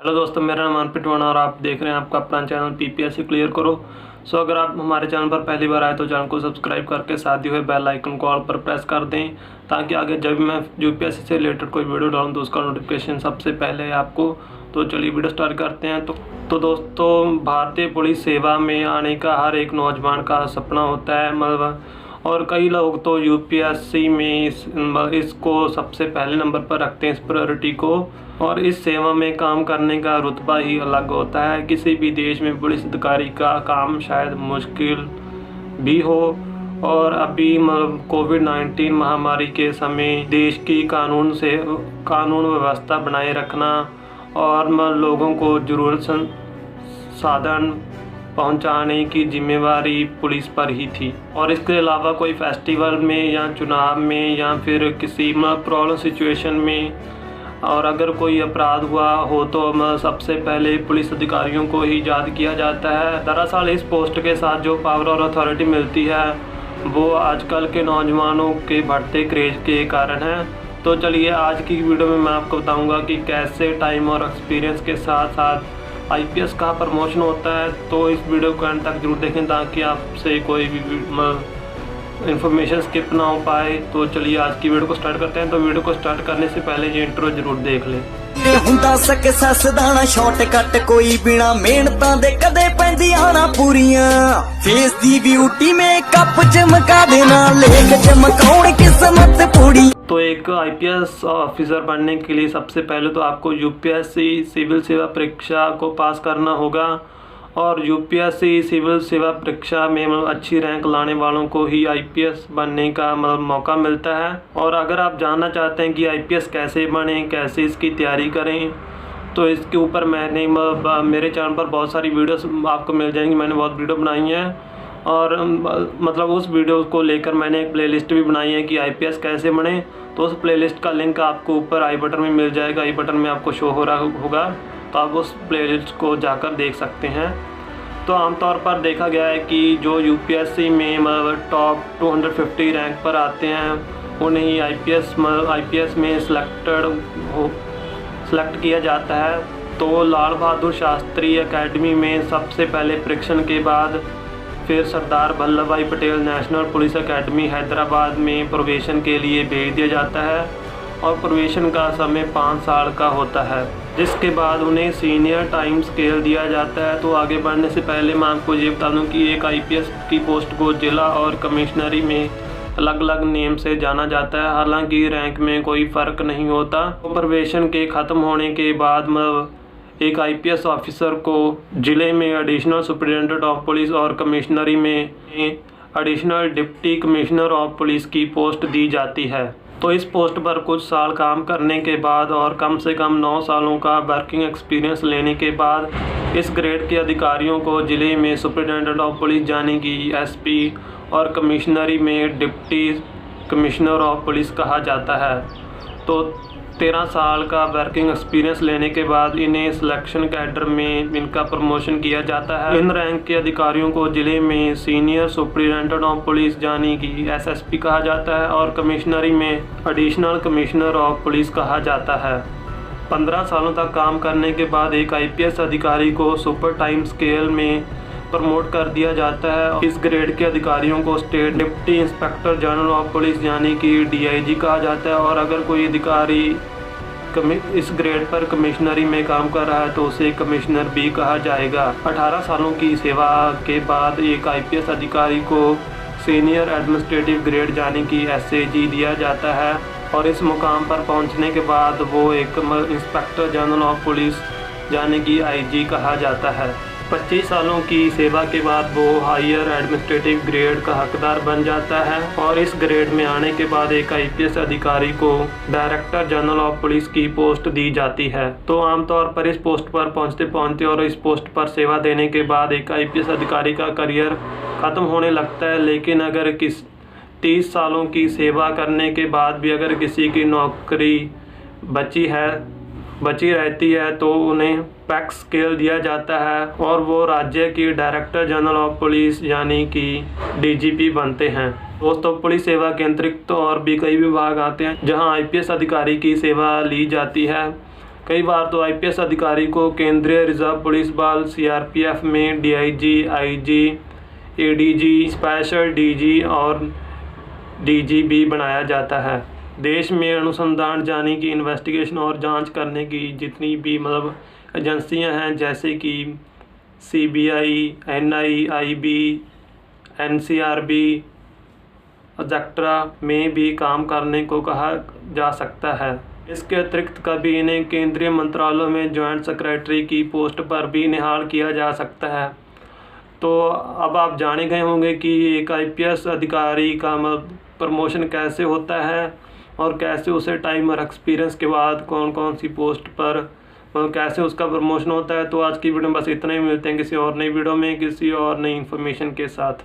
Hello दोस्तों, मेरा नाम अनपिट वर्मा और आप देख रहे हैं आपका अपना चैनल पीपीएससी क्लियर करो। अगर आप हमारे चैनल पर पहली बार आए तो चैनल को सब्सक्राइब करके साथ ही हुए बेल आइकन को ऑल पर प्रेस कर दें, ताकि आगे जब भी मैं यूपीएससी से रिलेटेड कोई वीडियो डालूं तो उसका नोटिफिकेशन सबसे पहले आपको। तो चलिए वीडियो स्टार्ट करते हैं। तो दोस्तों, भारतीय पुलिस सेवा में आने का हर एक नौजवान का सपना होता है, और कई लोग तो यूपीएससी में इसको सबसे पहले नंबर पर रखते हैं, इस प्रायोरिटी को। और इस सेवा में काम करने का रुतबा ही अलग होता है। किसी भी देश में पुलिस अधिकारी का काम शायद मुश्किल भी हो, और अभी कोविड-19 महामारी के समय देश की कानून व्यवस्था बनाए रखना और लोगों को ज़रूरत साधन पहुंचाने की जिम्मेवारी पुलिस पर ही थी। और इसके अलावा कोई फेस्टिवल में या चुनाव में या फिर किसी प्रॉब्लम सिचुएशन में और अगर कोई अपराध हुआ हो तो सबसे पहले पुलिस अधिकारियों को ही याद किया जाता है। दरअसल इस पोस्ट के साथ जो पावर और अथॉरिटी मिलती है वो आजकल के नौजवानों के बढ़ते क्रेज के कारण है। तो चलिए आज की वीडियो में मैं आपको बताऊंगा कि कैसे टाइम और एक्सपीरियंस के साथ साथ आईपीएस का प्रमोशन होता है। तो इस वीडियो को अंत तक जरूर देखें ताकि आपसे कोई भी इन्फॉर्मेशन स्किप ना हो पाए। तो चलिए आज की वीडियो को स्टार्ट करते हैं। तो वीडियो को स्टार्ट करने से पहले ये इंट्रो जरूर देख लें। ਹੁੰਦਾ ਸਕਸੈਸ ਦਾ ਨਾ ਸ਼ਾਰਟਕਟ ਕੋਈ ਬਿਨਾ ਮਿਹਨਤਾਂ ਦੇ ਕਦੇ ਪੈਂਦੀਆਂ ਨਾ ਪੂਰੀਆਂ ਫੇਸ ਦੀ ਬਿਊਟੀ ਮੇਕਅਪ ਚਮਕਾ ਦੇਣਾ ਲੇਖ ਚਮਕਾਉਣ किस्मत पूरी। तो एक आईपीएस ऑफिसर बनने के लिए सबसे पहले तो आपको यूपीएससी सिविल सेवा परीक्षा को पास करना होगा। और यूपीएससी सिविल सेवा परीक्षा में अच्छी रैंक लाने वालों को ही आईपीएस बनने का मौका मिलता है। और अगर आप जानना चाहते हैं कि आईपीएस कैसे बने, कैसे इसकी तैयारी करें, तो इसके ऊपर मैंने मेरे चैनल पर बहुत सारी वीडियोस आपको मिल जाएंगी। मैंने बहुत वीडियो बनाई हैं और उस वीडियो को लेकर मैंने एक प्लेलिस्ट भी बनाई है कि आईपीएस कैसे बने। तो उस प्लेलिस्ट का लिंक आपको ऊपर आई बटन में मिल जाएगा। आई बटन में आपको शो हो रहा होगा, तो आप उस प्लेलिस्ट को जाकर देख सकते हैं। तो आमतौर पर देखा गया है कि जो यूपीएससी में टॉप 250 रैंक पर आते हैं उन्हें आईपीएस में सेलेक्ट किया जाता है। तो लाल बहादुर शास्त्री एकेडमी में सबसे पहले परीक्षण के बाद फिर सरदार वल्लभ भाई Patel national police academy Hyderabad में प्रवेशन के लिए भेज दिया जाता है। और प्रवेशन का समय 5 साल का होता है, जिसके बाद उन्हें सीनियर टाइम स्केल दिया जाता है। तो आगे बढ़ने से पहले मैं आपको ये बता दूं कि एक आईपीएस की पोस्ट को जिला और कमिश्नरी में अलग अलग नेम से जाना जाता है। हालांकि रैंक में कोई फ़र्क नहीं होता। तो प्रवेशन के ख़त्म होने के बाद एक आईपीएस ऑफिसर को ज़िले में एडिशनल सुपरिटेंडेंट ऑफ पुलिस और कमिश्नरी में additional deputy commissioner of police की पोस्ट दी जाती है। तो इस पोस्ट पर कुछ साल काम करने के बाद और कम से कम 9 सालों का वर्किंग एक्सपीरियंस लेने के बाद इस ग्रेड के अधिकारियों को ज़िले में सुपरिटेंडेंट ऑफ पुलिस यानी कि एसपी और कमिश्नरी में डिप्टी कमिश्नर ऑफ पुलिस कहा जाता है। तो 13 साल का वर्किंग एक्सपीरियंस लेने के बाद इन्हें सिलेक्शन कैडर में इनका प्रमोशन किया जाता है। इन रैंक के अधिकारियों को ज़िले में सीनियर सुपरिटेंडेंट ऑफ पुलिस यानी कि एसएसपी कहा जाता है और कमिश्नरी में एडिशनल कमिश्नर ऑफ पुलिस कहा जाता है। 15 सालों तक काम करने के बाद एक आईपीएस अधिकारी को सुपर टाइम स्केल में प्रमोट कर दिया जाता है। इस ग्रेड के अधिकारियों को state deputy inspector general of police यानी कि डीआईजी कहा जाता है। और अगर कोई अधिकारी इस ग्रेड पर कमिश्नरी में काम कर रहा है तो उसे कमिश्नर भी कहा जाएगा। 18 सालों की सेवा के बाद एक आईपीएस अधिकारी को सीनियर एडमिनिस्ट्रेटिव ग्रेड यानी कि एसएजी दिया जाता है। और इस मुकाम पर पहुंचने के बाद वो एक इंस्पेक्टर जनरल ऑफ पुलिस यानी कि आईजी कहा जाता है। 25 सालों की सेवा के बाद वो हायर एडमिनिस्ट्रेटिव ग्रेड का हकदार बन जाता है। और इस ग्रेड में आने के बाद एक आईपीएस अधिकारी को डायरेक्टर जनरल ऑफ पुलिस की पोस्ट दी जाती है। तो आमतौर पर इस पोस्ट पर पहुंचते और इस पोस्ट पर सेवा देने के बाद एक आईपीएस अधिकारी का करियर ख़त्म होने लगता है। लेकिन अगर 30 सालों की सेवा करने के बाद भी अगर किसी की नौकरी बची रहती है तो उन्हें पैक्स स्केल दिया जाता है और वो राज्य की डायरेक्टर जनरल ऑफ पुलिस यानी कि डीजीपी बनते हैं। दोस्तों, पुलिस सेवा के अतिरिक्त और भी कई विभाग आते हैं जहां आईपीएस अधिकारी की सेवा ली जाती है। कई बार तो आईपीएस अधिकारी को केंद्रीय रिजर्व पुलिस बल सीआरपीएफ में DIG, IG, ADG, special DG और डीजीबी बनाया जाता है। देश में अनुसंधान यानी कि इन्वेस्टिगेशन और जांच करने की जितनी भी एजेंसियां हैं, जैसे कि CBI, NI, IB, NCRB, etcetera में भी काम करने को कहा जा सकता है। इसके अतिरिक्त कभी इन्हें केंद्रीय मंत्रालयों में जॉइंट सेक्रेटरी की पोस्ट पर भी निहाल किया जा सकता है। तो अब आप जाने गए होंगे कि एक आईपीएस अधिकारी का प्रमोशन कैसे होता है और कैसे उसे टाइम और एक्सपीरियंस के बाद कौन कौन सी पोस्ट पर कैसे उसका प्रमोशन होता है। तो आज की वीडियो में बस इतना ही। मिलते हैं किसी और नई वीडियो में किसी और नई इन्फॉर्मेशन के साथ।